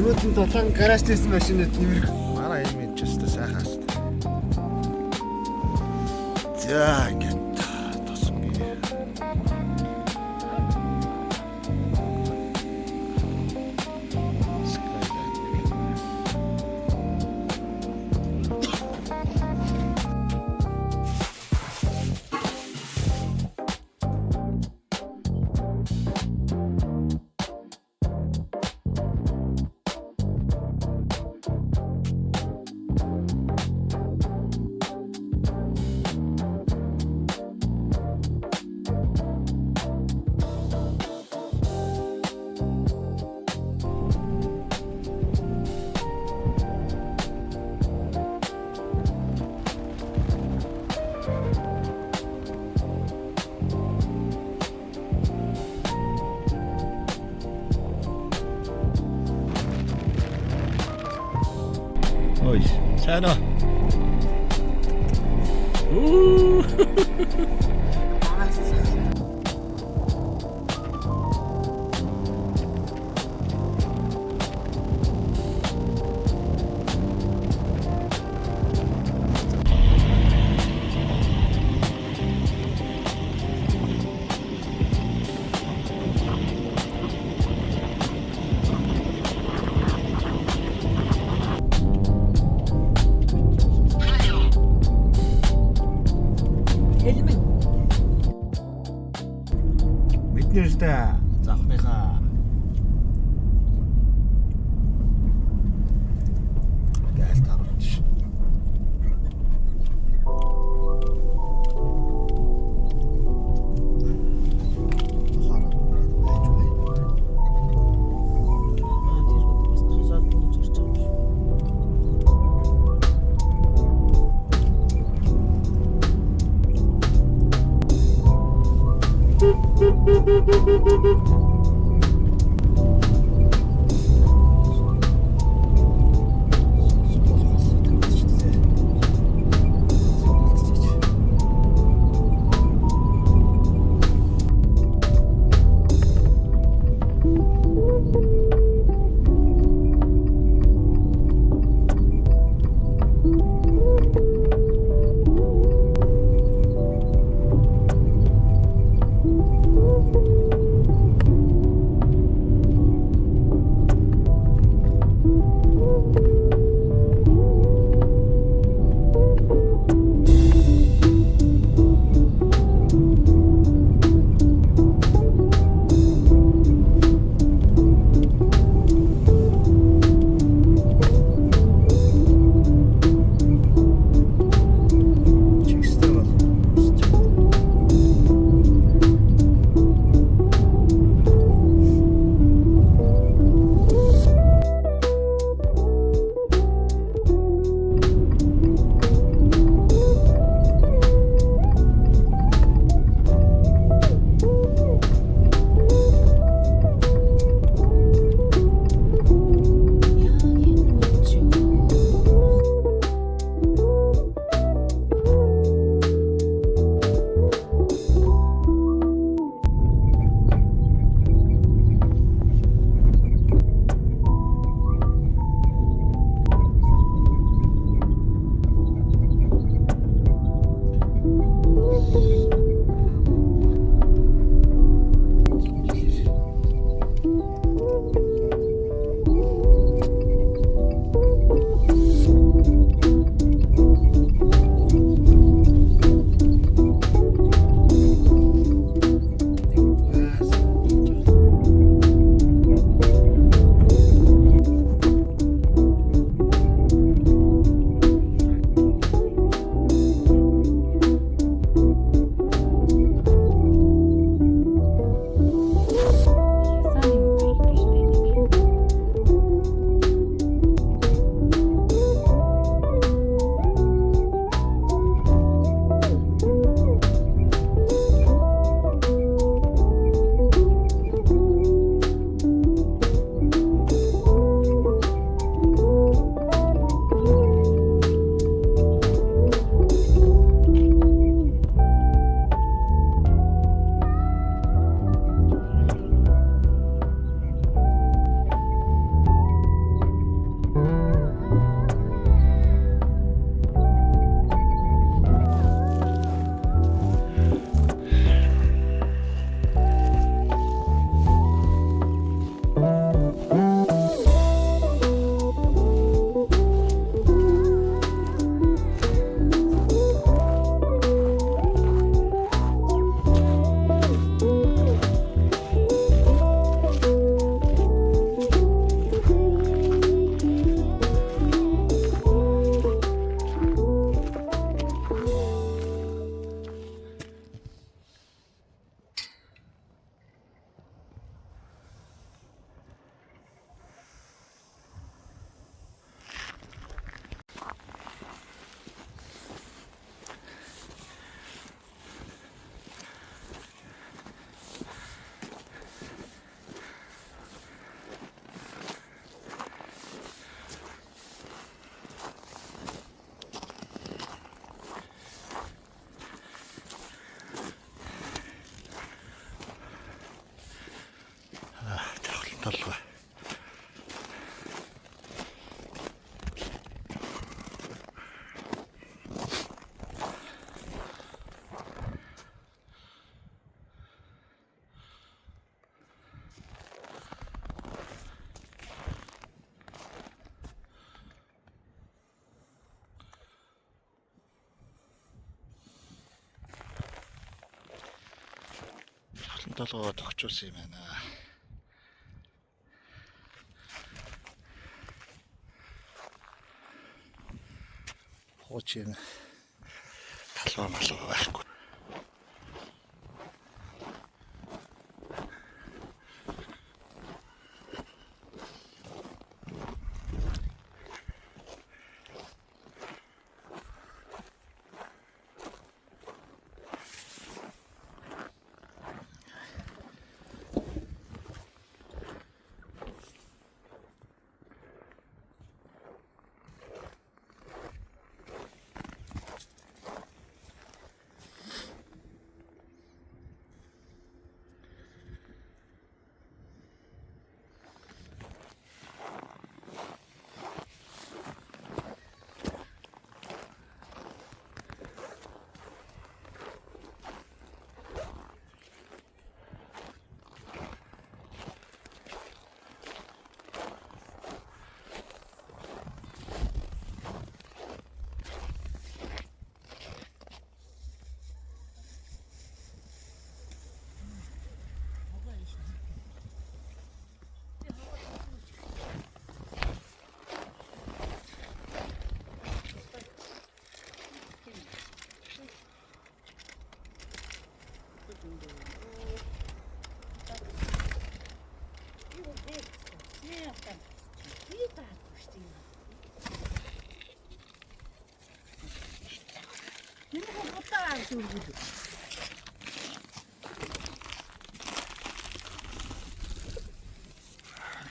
Ормууд нь тулаан гараж тест машинад нэмэрх. Манай энэ ч өстой сайхан шүү дээ. За ингээд тосгоё. Ой, сайн уу. Мэднэ л да. Завхныхаа. Гайл таруулж. жахлан толгоо тогтчулсан юм байна. Хуучин талбай малгай байхгүй.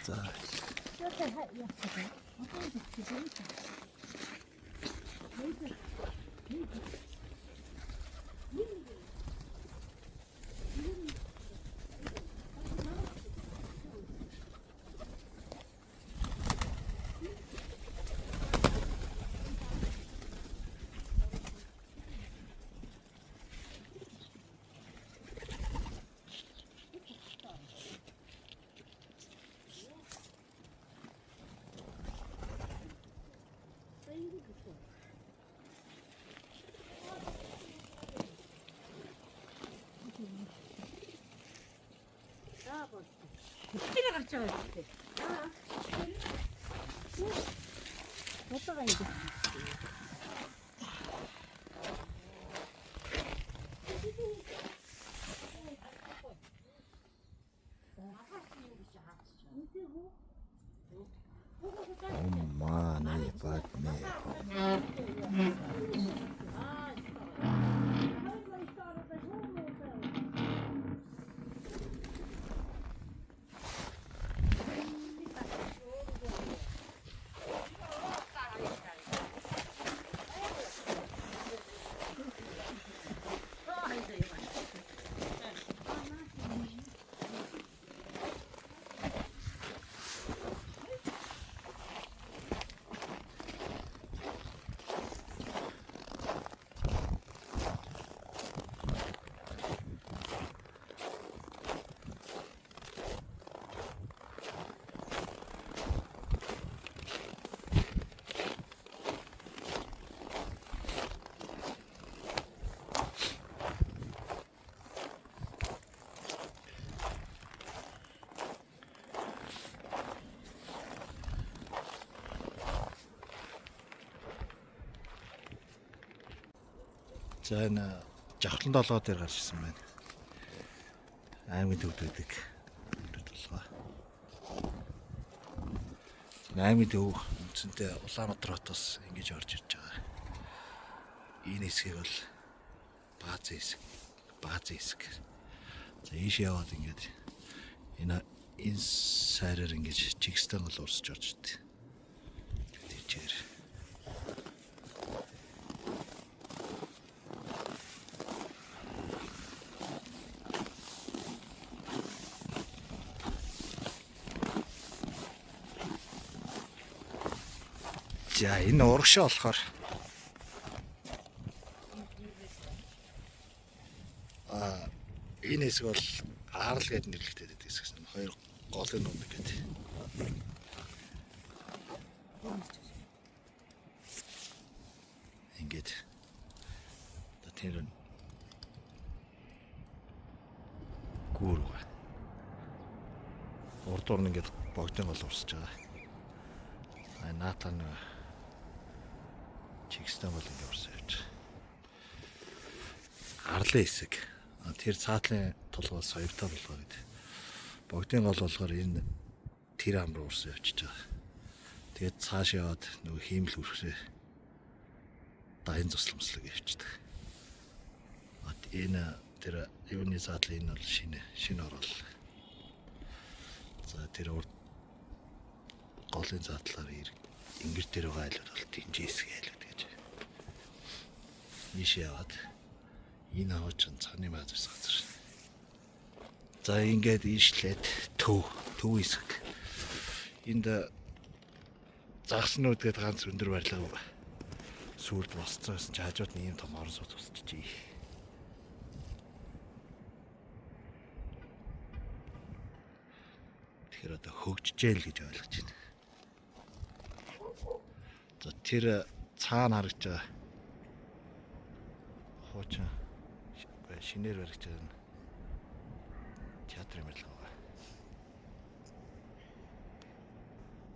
За. 어떻게 갔죠? 어디가 이제? 엄마 내 밭네. За энэ жавхлан толгой дээр гарч ирсэн байна. Аймгийн төвд байдаг. Толгой. Аймгийн төв үндсэндээ Улаанбаатар хотоос ингэж орж ирж байгаа. Энэ хэсгийг бол баазын хэсэг. За ийш яваад ингэж энэ сайраар ингэж Чигстан гол урсж орж ирдэг. Тийчээр за энэ урагшаа болохоор энэ хэсэг бол Аарл гэдэг нэрлэгдээд байдаг хэсэг. Хоёр голын нуундаг гэдэг. Ингээд тэр дүүр байгаа. Урдуур нь ингээд богдын гол урсж байгаа. Наатан чигстэн бол ингээд урсаж явж байгаа. Гарлын хэсэг. Тэр цаатлын толгоос соёвтой болгоо гэдэг. Богдын гол болохоор энэ тэр ам руу урсаж явчихж байгаа. Тэгээд цааш яваад нөгөө хиймэл хүрхрээ дайн цусламслаг явчихдаг. Энэ тэр юуны цаатлын энэ бол шинэ орол. За тэр голын цаатлаар ингэр дээр байгаа айлууд бол динжээс айлууд гэж. Ийш яваад энэ аваач цааны маа зүс газар. За ингээд ийшлээд төв хэсэг. Энд загснууд гэдэг ганц өндөр барилга сүрд босцоос ч хажууд нь ийм том орон сууц усчихжээ. Тэгэхээр одоо хөгжижээл гэж ойлгож байна. За тэр цаана харагдж байгаа хуучин шинээр баригч байгаа театрын барилга байгаа.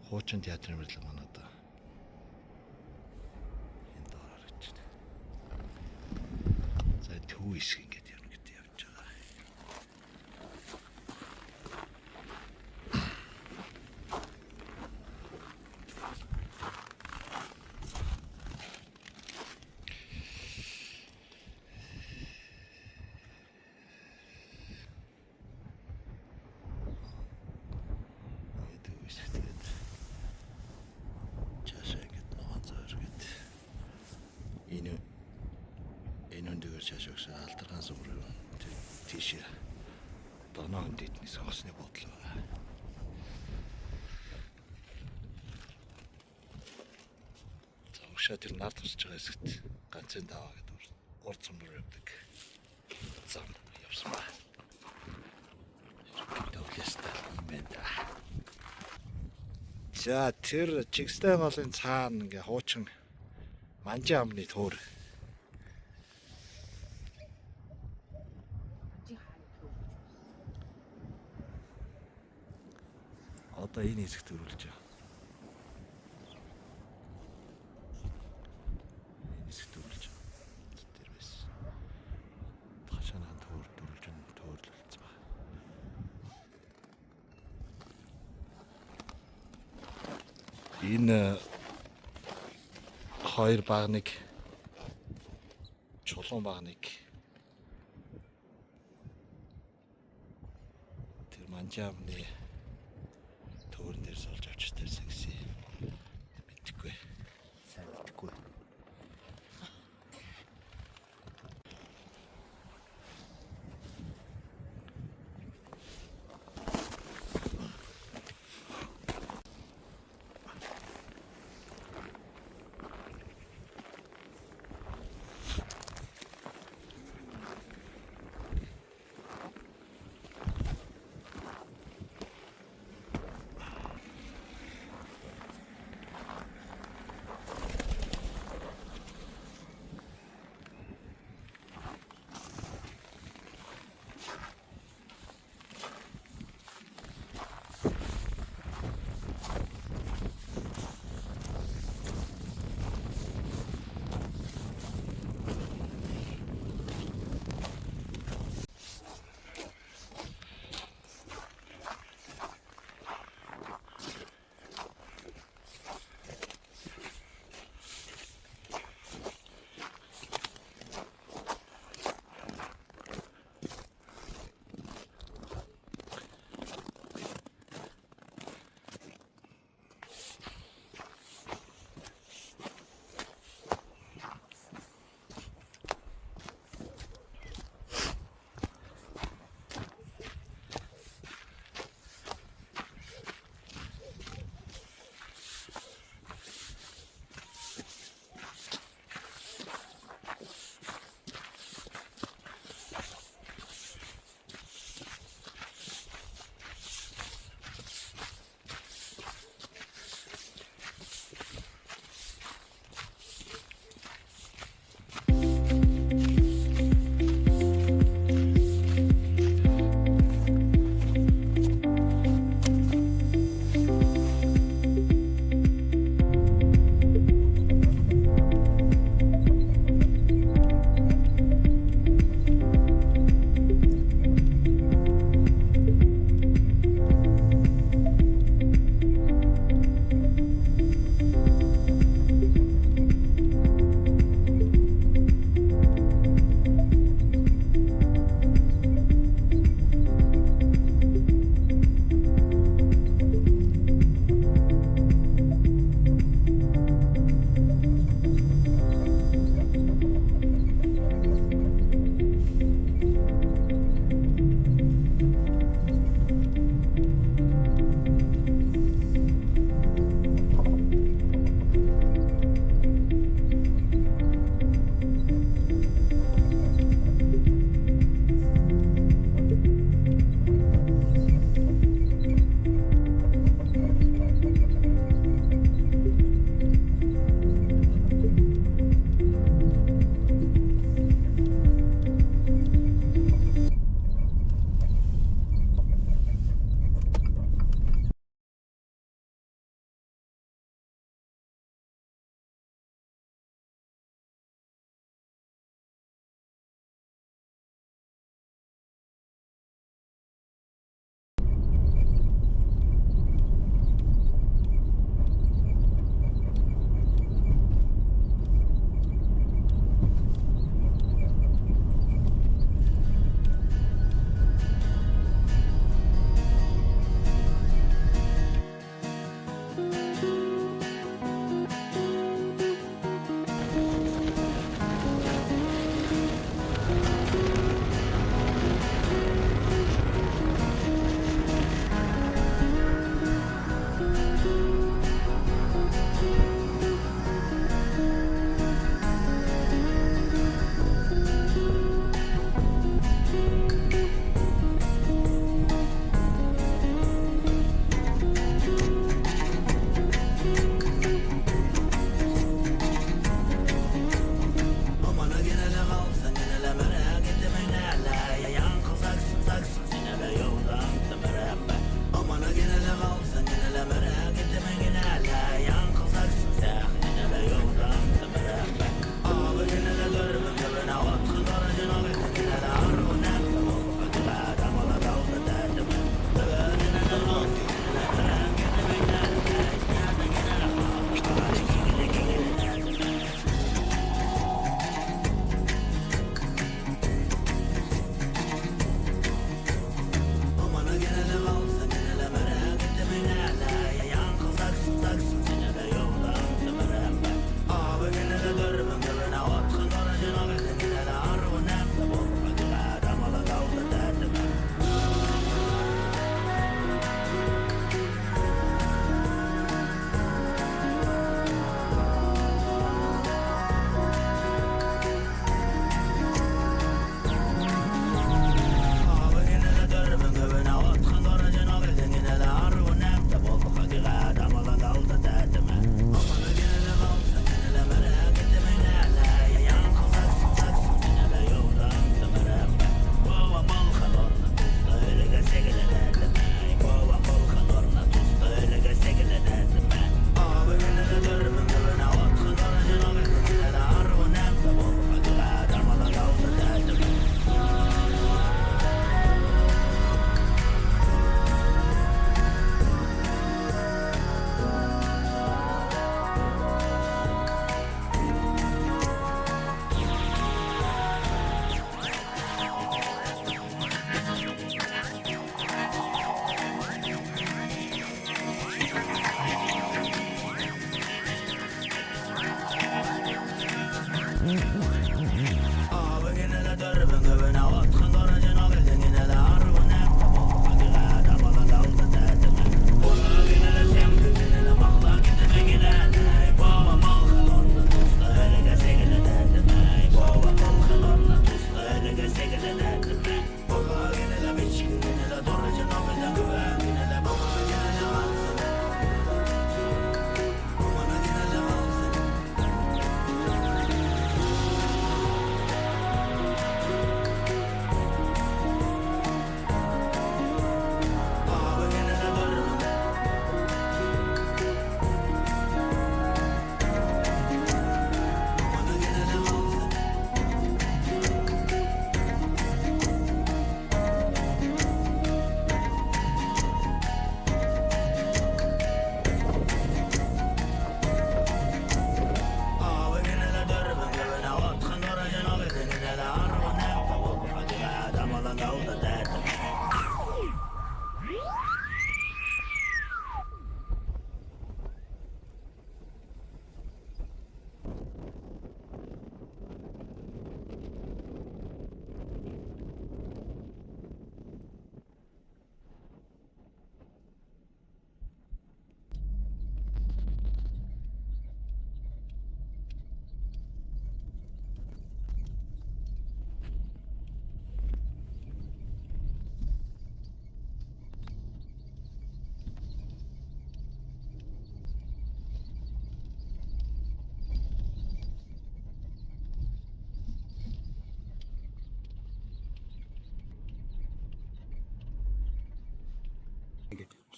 Хуучин театрын барилга манай одоо энэ доор харагдж байна. За төв хэсэг ингээд явна гэдэг явж байгаа. Шашгаас алдархан сүмрүү тийш доноо өндөдний сонгосны бодлоо. За уушаа тэр нар тусч байгаа хэсэгт ганцын даваа гэдэг урд сүмрүү явдаг. Зам явсан ба. Төвлөстэй юм байна. За тэр чигстэй голын цаана ингээ хуучин манжи амны туур. Одоо энэ хэсэгт өрүүлж байгаа. Энэ хэсэгт өрүүлж байгаа. Тэр бас хашаанахан төрүүлж байгаа төөрөл болсон байна. Энэ хоёр багныг чулуун багныг тэр манжаамны төөрөн дээр суулж авч тавьсан гэсэн мэдхгүй. Сайн мэдхгүй.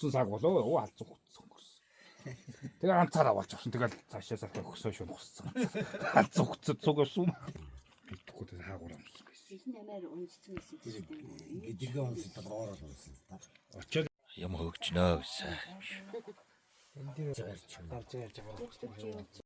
무슨 사고로 와 쏘고 내가 안 찾아왔죠. 내가 다시 해서 хөсөшөө нухсан. Цуг сум. Тэгвэл хаагуураа нухсан байсан. Нэмээр унжсан гэсэн чинь. Гэжигээ онцлог ороод унсан. Очоод Юм хөгжнөө гэсэн. Гарч ярьж байгаа.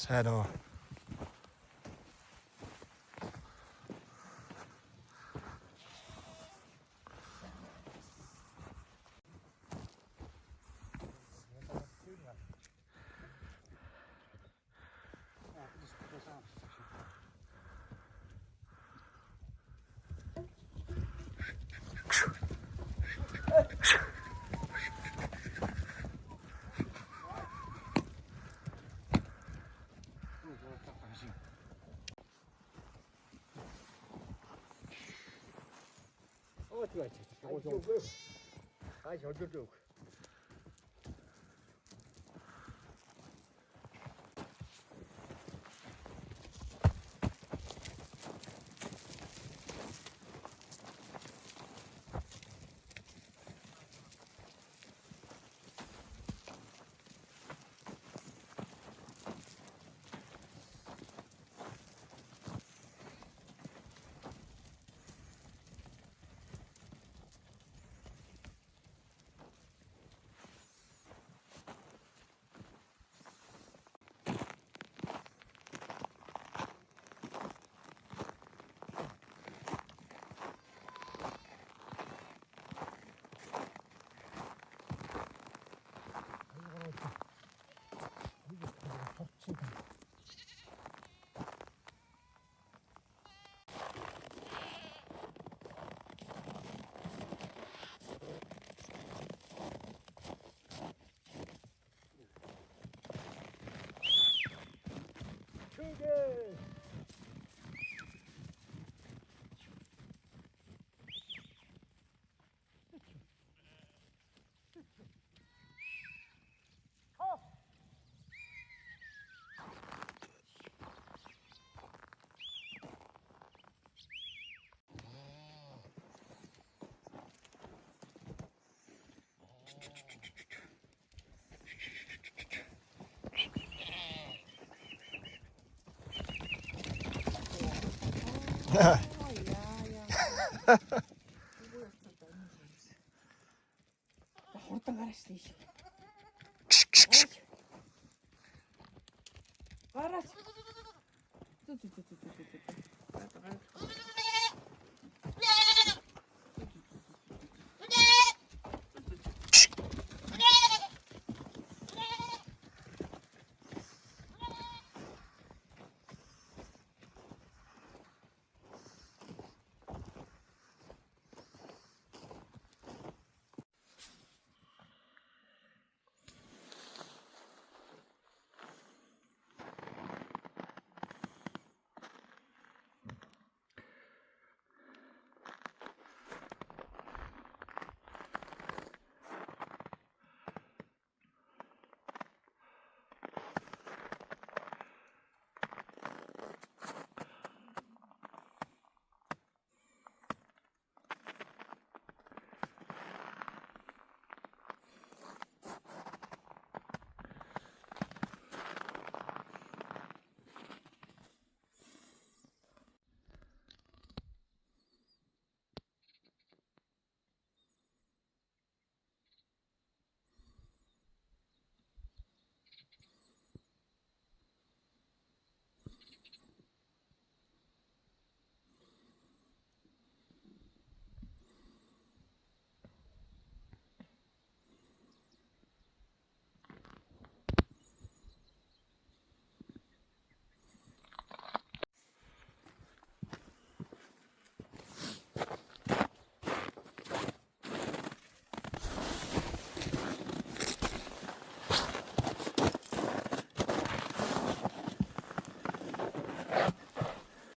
сайн уу. Хурдан гараач тийш. Гараач.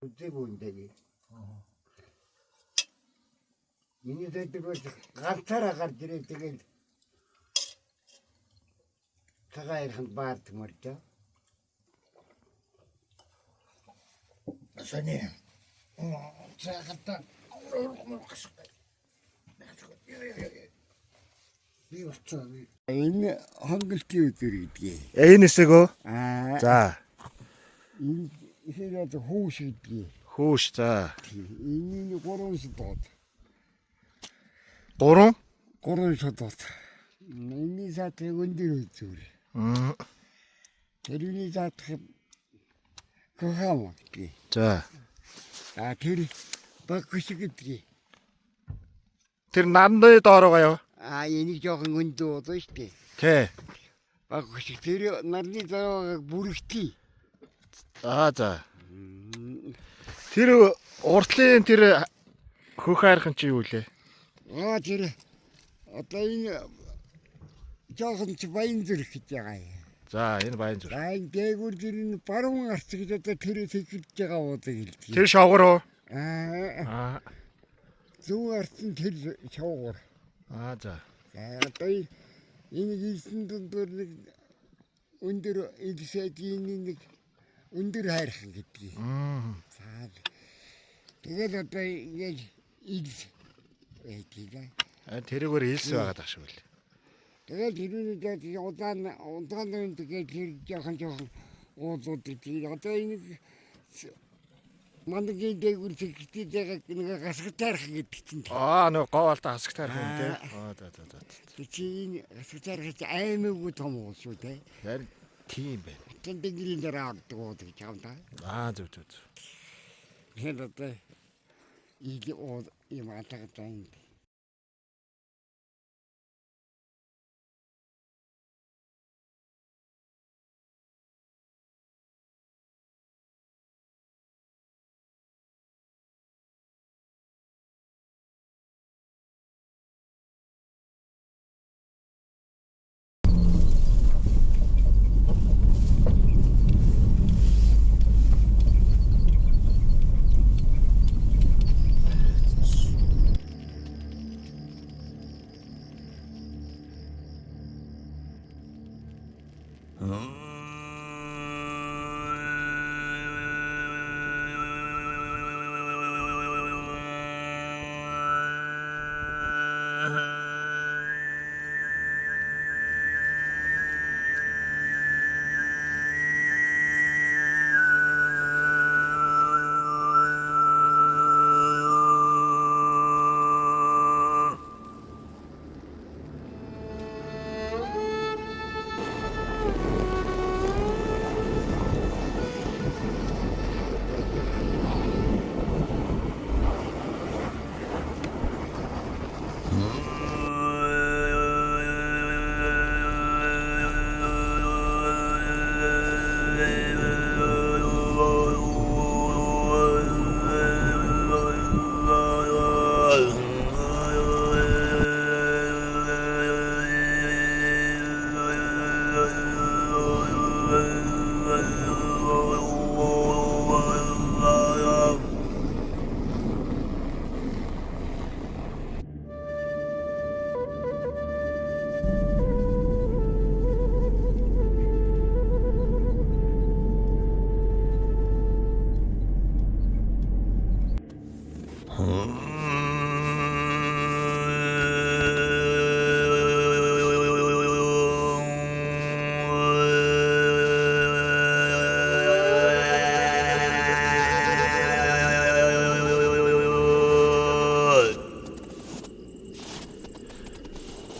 Бүгдийг миний дэдгүүл ганцаараа гарч ирээ тэгэл цагаан ярханд баард мөрдөө. Сони. Цагаатаа би болцоо. Энэ хонголтын өдөр гэдгийг. Энэ хэсэгөө. За. Энэ ихэд хүүш гэдгийг. Хүүш за. Энэ 3 сотод. 3 сотод. Энэ сатыг өндөр үзүүр. Тэрний сатыг 먹기. За. Тэр багшиг гэдгийг. Тэр нандны доороо Энийг жоохон өндөө удаа штэ. Тэ. Багшиг тэр нарны дороо бүрэгтий. За. Тэр уртлын тэр хөх хайрхан чи юу лээ? Тэр одоо энэ жоохон ч баян зүрх гэж байгаа юм. За, энэ баян зүр. Баян дээгүүр тэр энэ баруун арц гэж одоо тэр тэгж байгаа уудыг хэлдэг. Тэр шогор уу? Зүүн арц нь тэр шоогор. За. Одоо энэ хийсэн дундуур нэг өндөр эдсэдийн нэг өндөр хайрхан гэдгийг. За. Тэгээд одоо ингэж илс байдгийг. Тэрүүгээр илс байгаад ах шиг үл. Тэгээд тэрүүний удаан тэгээд тэр жоохон уулууд тийм. Одоо энэ мандагийн дээгүүр зэгтэй нэг гасгатайрхан гэдэг чинь. Нэг говалта хасгатайрхан тий. За. Чи гасгатайрхан аймаггүй том уус шүү те. Харин тийм байна. Тэндгийн дээр авдаг уу гэж юм да. Зөв. Тэгээд одоо ийм атгатай юм.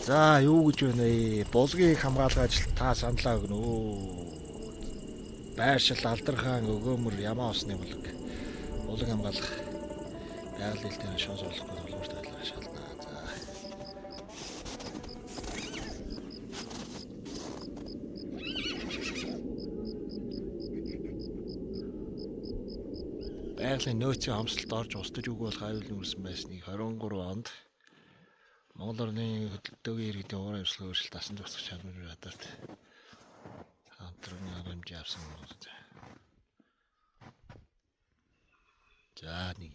За, юу гэж байна вэ? Булгийн их хамгаалах ажил та саналаа өгнө үү? Байршил алдархан өгөөмөр ямаа усны булг. Булан хамгаалах байгалийн хэлтийн шоос болохгүй болгоомж тайлбар шална. За. Байгалийн нөөцийн хамсалт орж устж өгөх аюулын үүрсэн байсныг 23 онд Монгол орны хөдөлгөөний иргэдийн уурын ёслол өөрчлөлт дасан зохицох чанарын хадгалт хамтран хэмжээ авсан юм. За нэг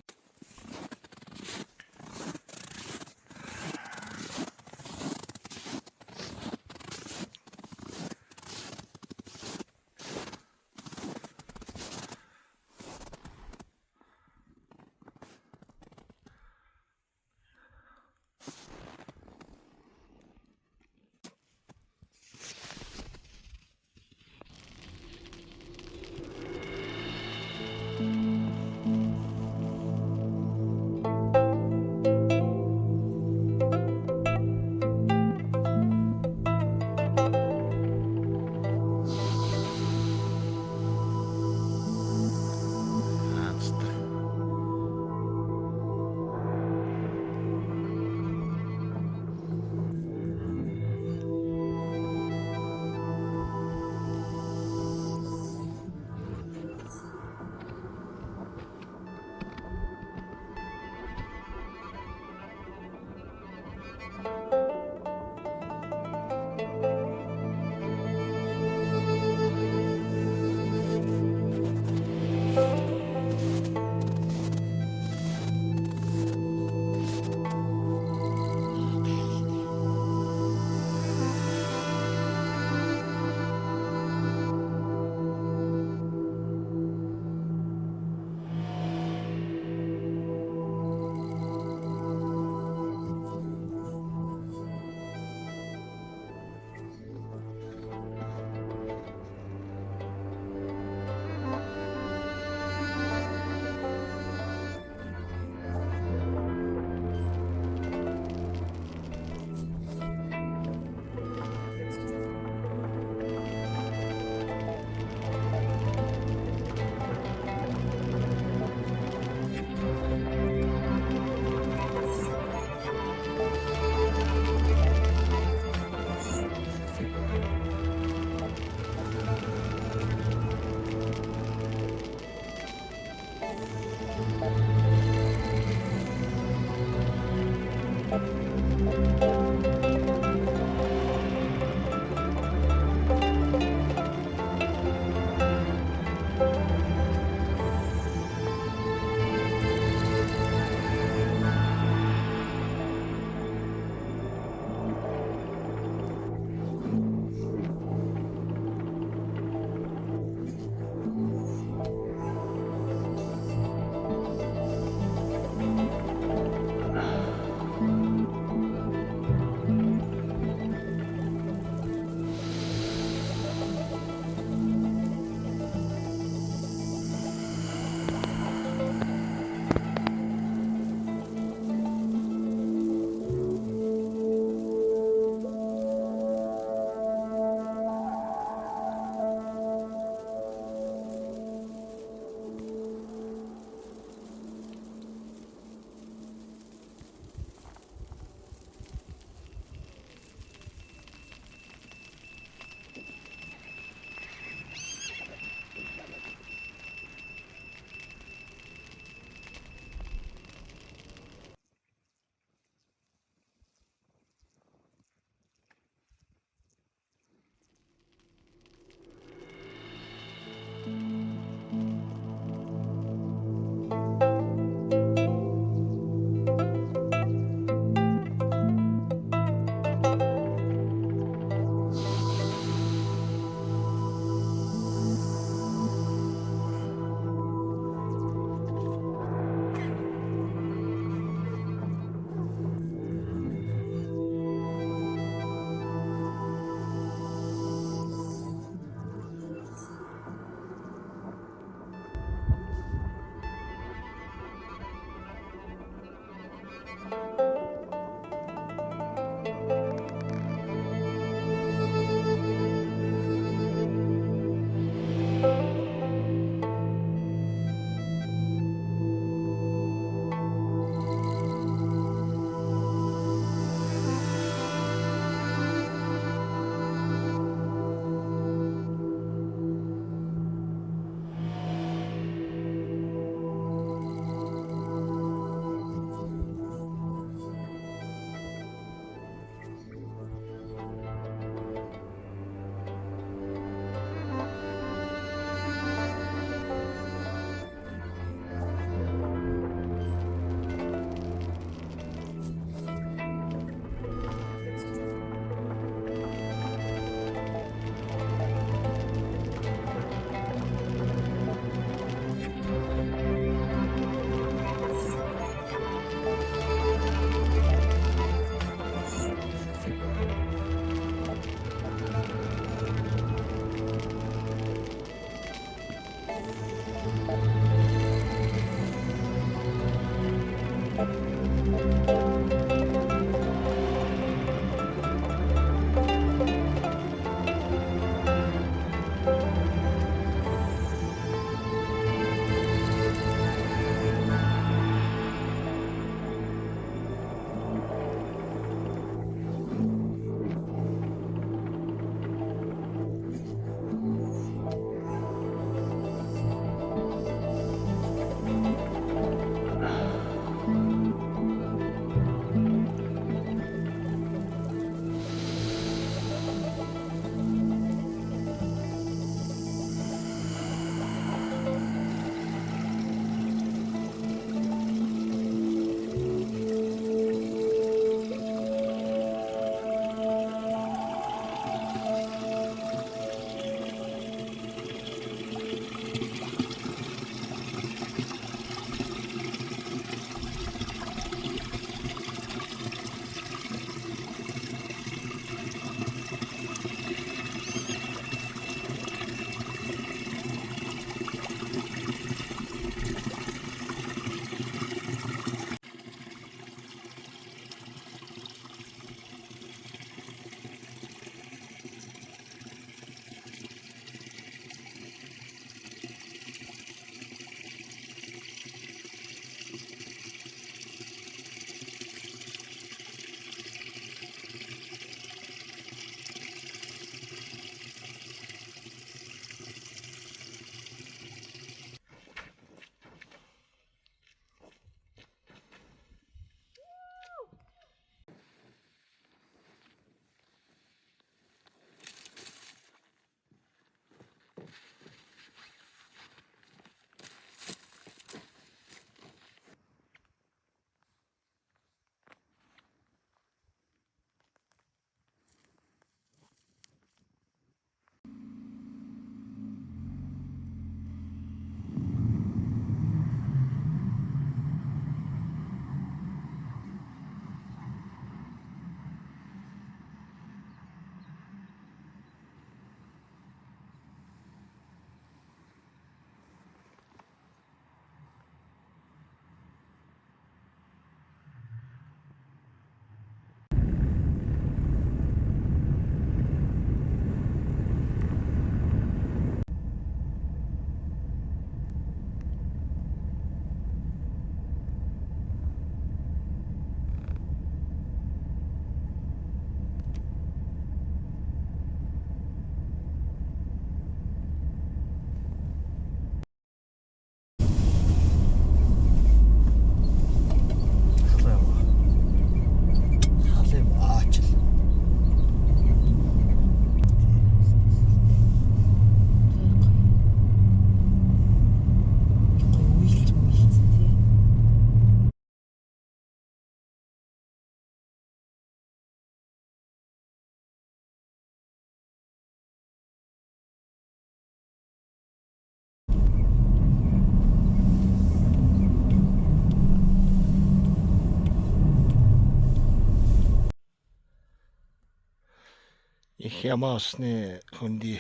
Их ямаа усны хөнди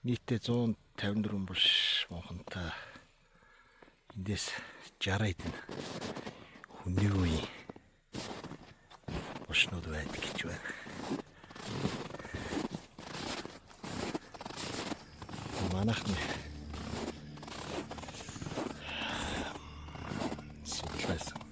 нийтдээ 154 булш мохонтой. Эндээс 60 эдэн хүний үе булшнууд байдаг гэж байна. Манайхны судлаасан.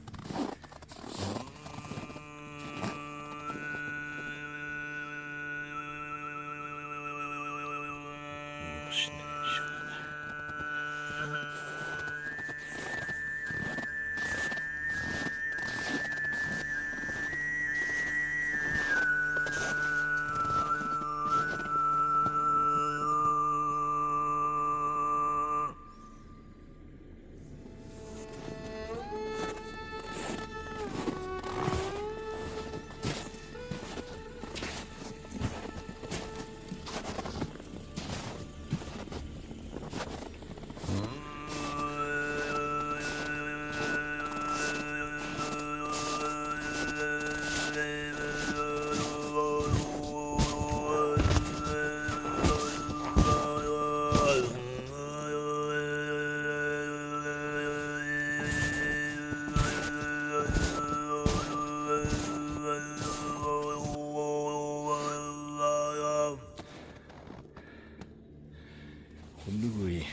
Хүннүгүй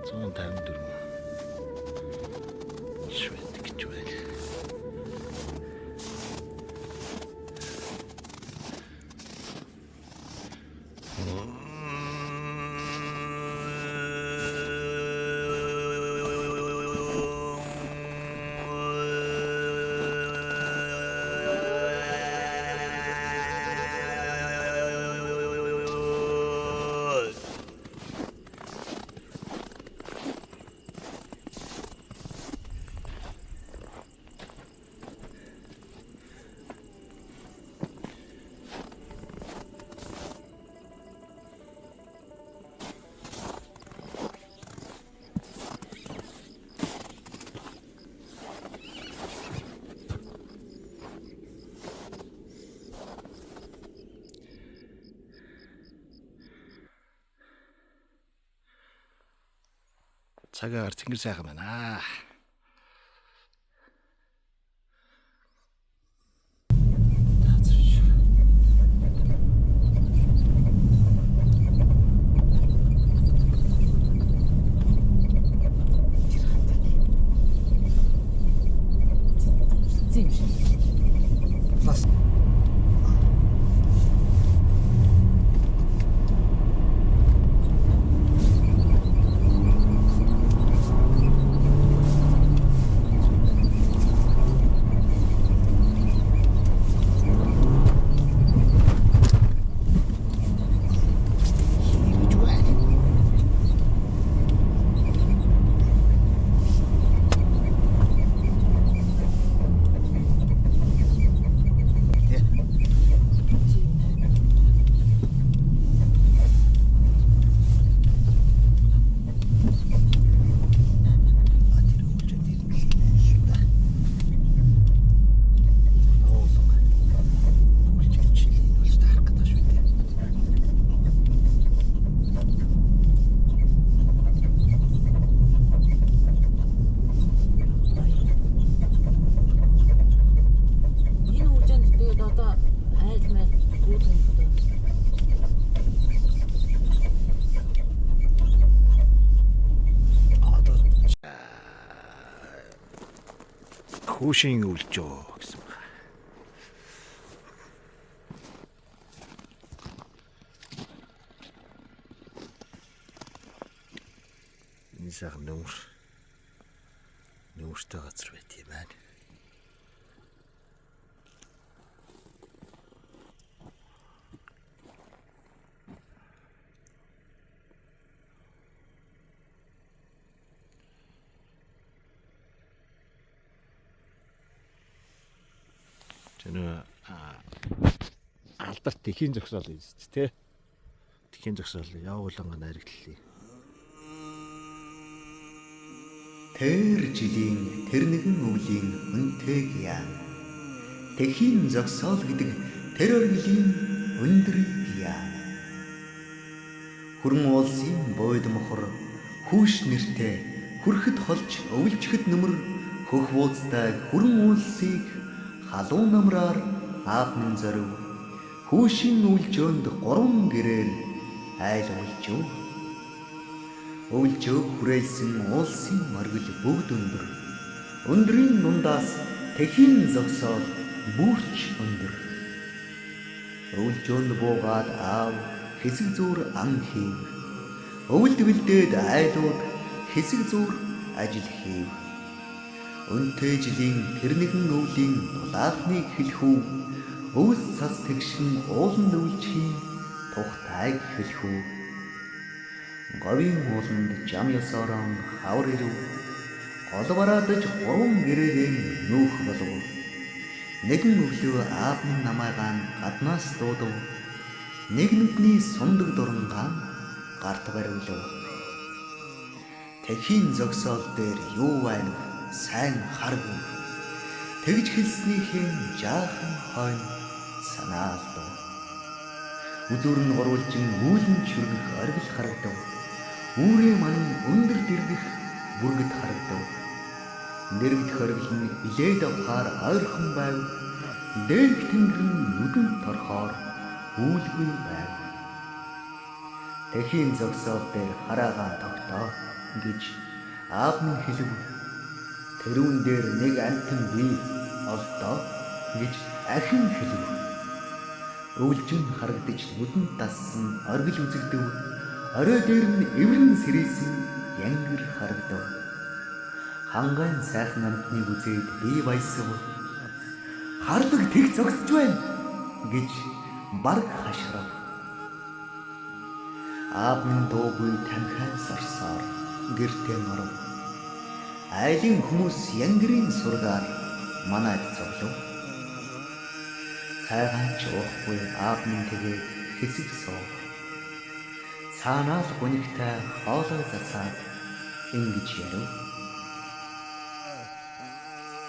154 швед гэж байна. Цагаар тэнгэр сайхан байна. Хүүшийн үлжөө гэсэн байна. Энэ сайхан нөмөртэй газар байт юм байна. Тэний алдарт тэхийн зогсоол юм шүү дээ, тэ. Тэхийн зогсоол явууланга найрагдлаа. Тэр жилийн тэр нэгэн өвлийн үнтэйг яа. Тэхийн зогсоол гэдэг тэр оргилийн өндрийг яа. Хүрэн уулсын бойд мохор хүүш нэртэй хүрхэд холж өвлжихэд нөмөр хөх бууцтай хүрэн уулсыг халуун намраар аавн зорив. Хүүшийн өвлжөөнд 3 гэрээр айл өвлжөө. Өвлжөө хүрээлсэн уулсын оргил бүгд өндөр. Өндрийн дундаас тэхийн зогсоод бүрч өндөр. Өвлжөөнд буугаад аав хэсэг зуур ан хийв. Өвөлд бэлдээд айлууд хэсэг зуур ажил хийв. Өнтэй жилийн тэр нэгэн өвлийн дулаахныг хэлхүү. Өвс цас тэгшин ууланд өвлжхийн тухтайг хэлхүү. Говийн ууланд жам ёсорон хавар ирв. Гол бараадаж 3 гэрээрээ нүүх болов. Нэгэн өглөө аавны намайгаан гаднаас дуудав. Нэг нүдний сундаг дурангаан гарт баривлав. Тэхийн зогсоол дээр юу байна вэ? Сайн харгүй. Тэгж хэлснийхээ жаахан хойно санаалдав. Үзүүр нь гурвалжин үүлэн чүргэх оргил харагдав. Үүрээ манан өндөр дэргэх бүргэд харагдав. Нэрвдэх оргил нь илээд авахаар ойрхон байв. Дээрх тэнгэр нь нүдэн торхоор үүлгүй байв. Тэхийн зогсоол дээр хараагаан тогтоо гэж аав нь хэлв. Тэрүүн дээр нэг амтан бий олдоо гэж ахин хэлв. Өвлжин харагдаж нүдэнд дассан оргил үзэгдэв. Орой дээр нь эврэн сэрээсэн янгэр харагдав. Хангайн сайхан амтныг үзээд би баясав. Харлаг тэг зогсож байна гэж барг хашгирав. Аав минь дуугүй тамхиан сарсаар гэртээ оров. Айлын хүмүүс янгэрийн сургаар манайд зоглов. Цайгаан ч уухгүй аав минь тэгээд хэсэг суув. Цаанаа л гунигтай хоолой зацаад ингэж ярив.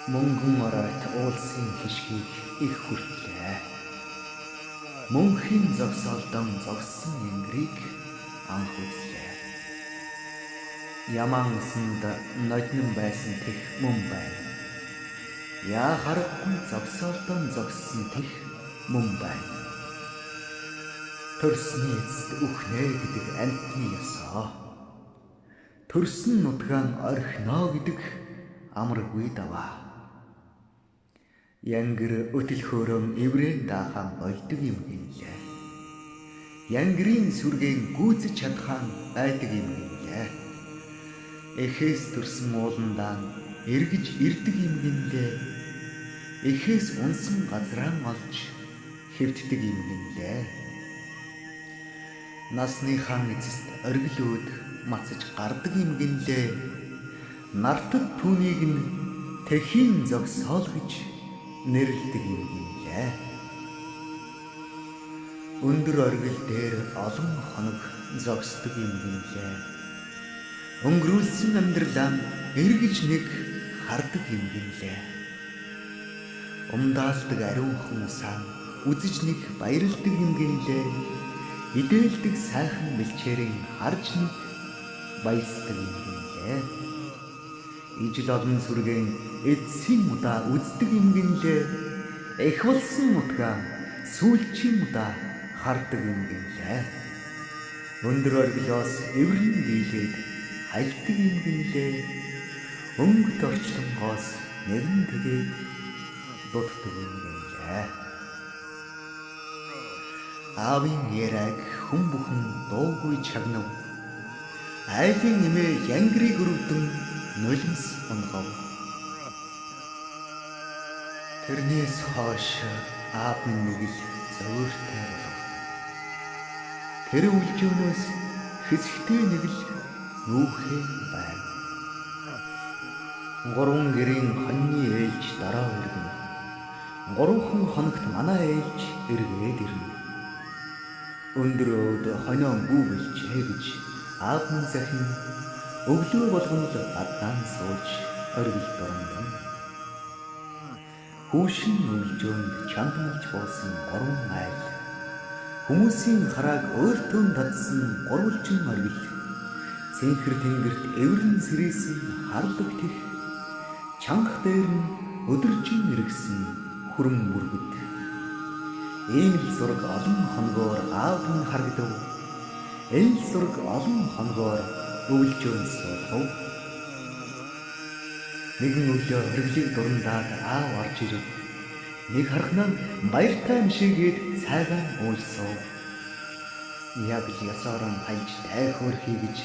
Мөнгөн оройт уулсын хишгийг их хүртлээ. Мөнхийн зогсоолдон зогссон янгэрийг анх үзлээ. Ямаан усанд ноднон байсан тех мөн байна. Яа харахгүй зогсоолдон зогссон тех мөн байна. Төрсний эцэст үхнэ гэдэг амтны ёсоо. Төрсөн нутгаан орхино гэдэг амаргүй даваа. Янгэр өтөлхөөрөн эврэн даахаан болдог юм гэлээ. Янгэрийн сүргэн гүйцэж чадхаан байдаг юм гэлээ. Эхээс төрсөн ууландаа эргэж ирдэг юм гэлээ. Эхээс унсан газраан олж хэвтдэг юм гэлээ. Насныхаа эцэст оргилөөд мацаж гардаг юм гэлээ. Нартад түүнийг нь тэхийн зогсоол гэж нэрлэдэг юм гэлээ. Өндөр оргил дээр олон хоног зогсдог юм гэлээ. Өнгөрүүлсэн амьдралаа эргэж нэг хардаг юм гэлээ. Умдаалдаг ариун хүмүүсаа үзэж нэг баярлдаг юм гэлээ. Идээлдэг сайхан бэлчээрийн харж нэг баясдаг юм гэлээ. Ижил олон сүргэн эцсийн удаа үздэг юм гэлээ. Эх болсон утгаа сүүлчийн удаа хардаг юм гэлээ. Өндөр оргилоос эврэн дийлээд хайлтдаг юм гэлээ. Өнгөт орчлонгоос нэгэн тэгээд дутдаг юм гэлээ. Аавын яраг хүн бүхэн дуугүй чагнав. Айлын нэмээ янгрыг өрөвдөн нулимс унгав. Тэрнээс хойш аав минь нэг л зөөртэй болов. Тэр үлжөөнөөс хэсэгтэй нэг л нүүхээ байв. 3 гэрийн хоньны ээлж дараа өргөн. 3 хоногт манай ээлж эргээд ирнэ. Өндөр өөд хонион гүгэлжээ гэж аав минь захин өглөө болгон л гадаан сууж оргил дурандав. Хүүшин үйлжөөнд чандмалж буусан гурван айл. Хүмүүсийн харааг өөртөө татсан гурвалжин оргил. Цэнхэр тэнгэрт эврэн сэрээсэн харлаг тех. Чанга дээр нь өдөржин иргсэн хүрэн бүргэд. Ийм л зураг олон хоногоор аав нь харагдав. Энэ л зураг олон хоногоор өвлжөөнд суулгав. Нэгэн өглөө оргилыг дурандаад аав орж ирв. Нэг харахнаа баяртай мшигээд цайгаа уулсав. Яг л ясааран хайлж дай хөөрхий гэж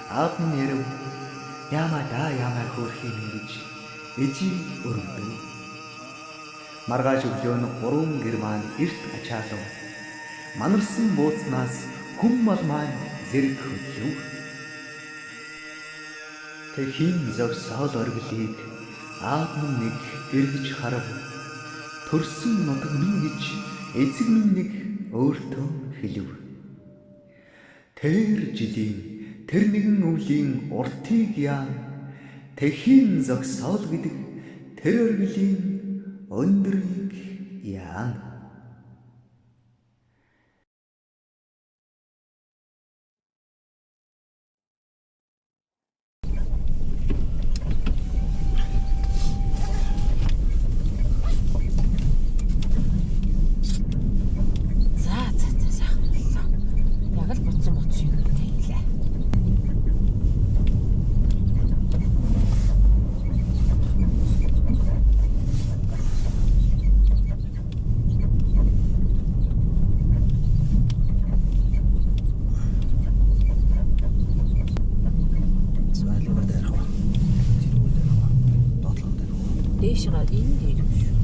аав нь ярив. Ямаа хөөрхий гэж эжийг өргөдөв. Маргааш өглөө нь 3 гэр маань эрт ачаалав. Манарсан бууцнаас хүм мал маань зэрэг хөдлөв. Тэхийн зогсоол оргилыг аав минь нэг эргэж харав. Төрсөн нутаг минь гэж эцэг минь нэг өөртөө хэлв. Тэр жилийн тэр нэгэн өвлийн уртыг яа. Тэхийн зогсоол гэдэг тэр оргилийн өндрийг яана. Дээшгээ энэ дээр юм шүү.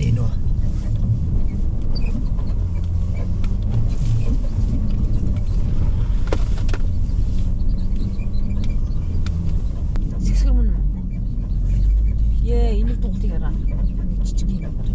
Энэ үү? Сэгсгэр мөн. Энэ дугтыг хараа. Жижиг юм байна.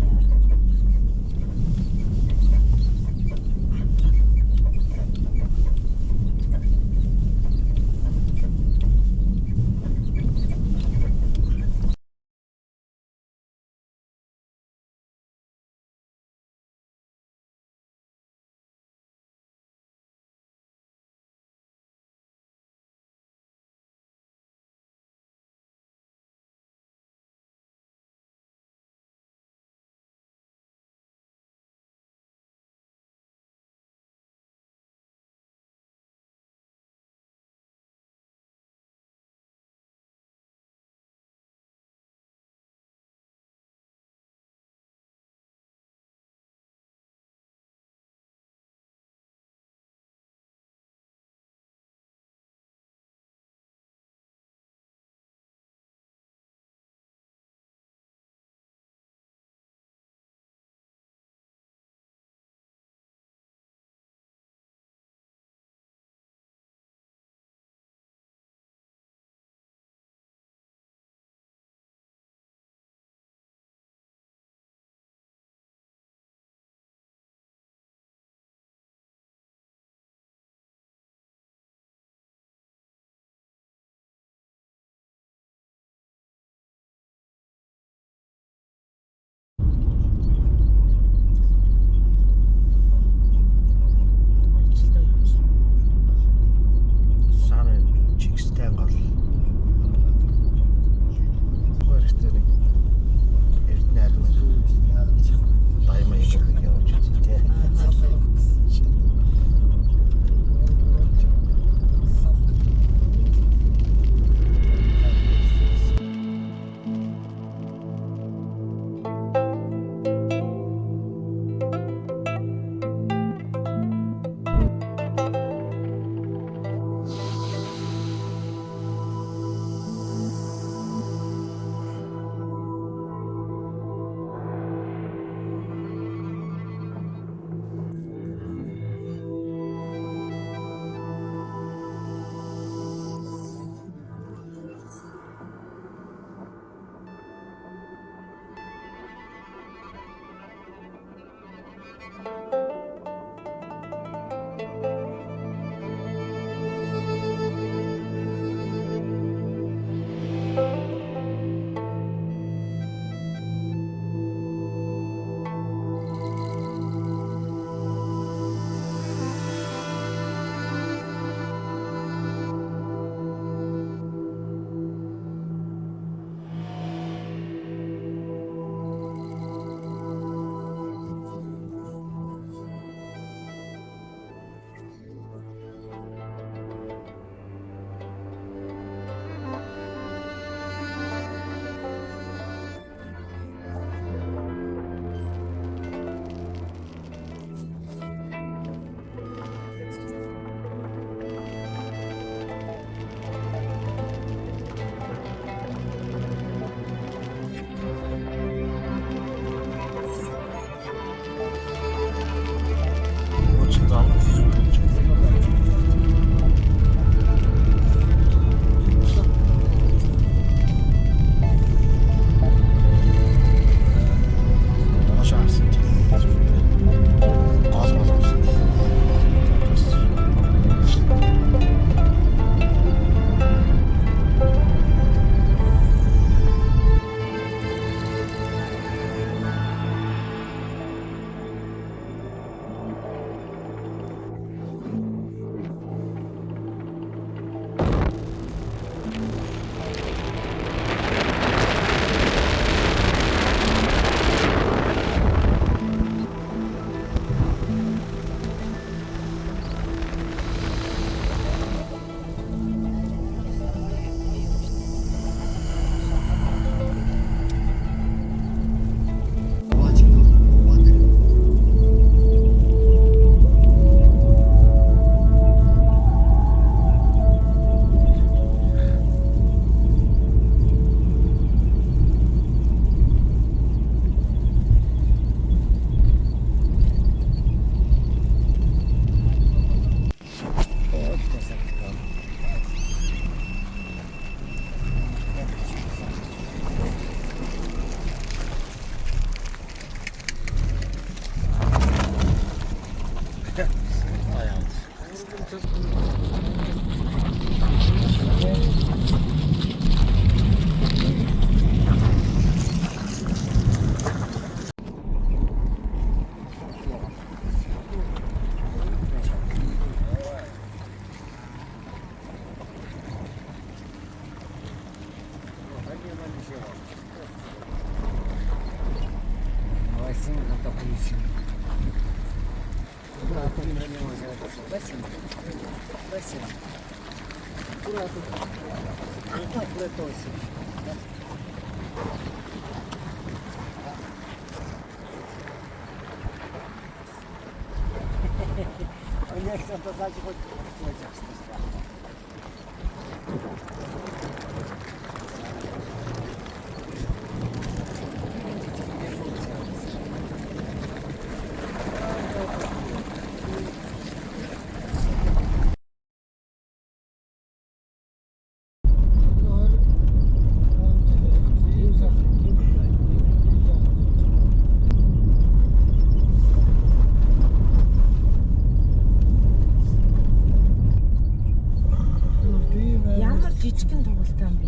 Ямар жижигэн тоглолттой юм бэ?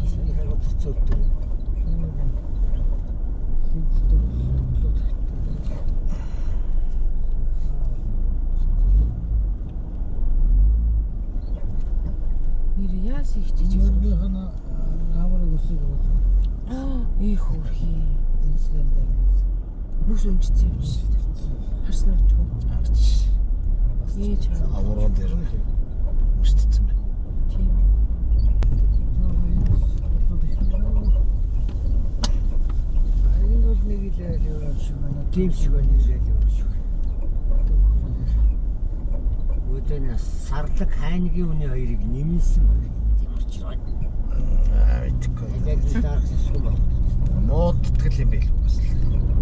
Нэр яас их жижиг. Их хөрхий. Бүс өнчтэй юм чи. Харсан уу ч юм. Ээж хаа. Аврал дээр мөстцэн байна. Тийм. Тийм шиг байна нэлээд шүү. Өдөө сарлаг хайнгийн үний хоёрыг нэмэлсэн байна. Тийм учраас. Мэдхгүй. Тэгээд дарах шиг байна. Муудтгэл юм байл бас л.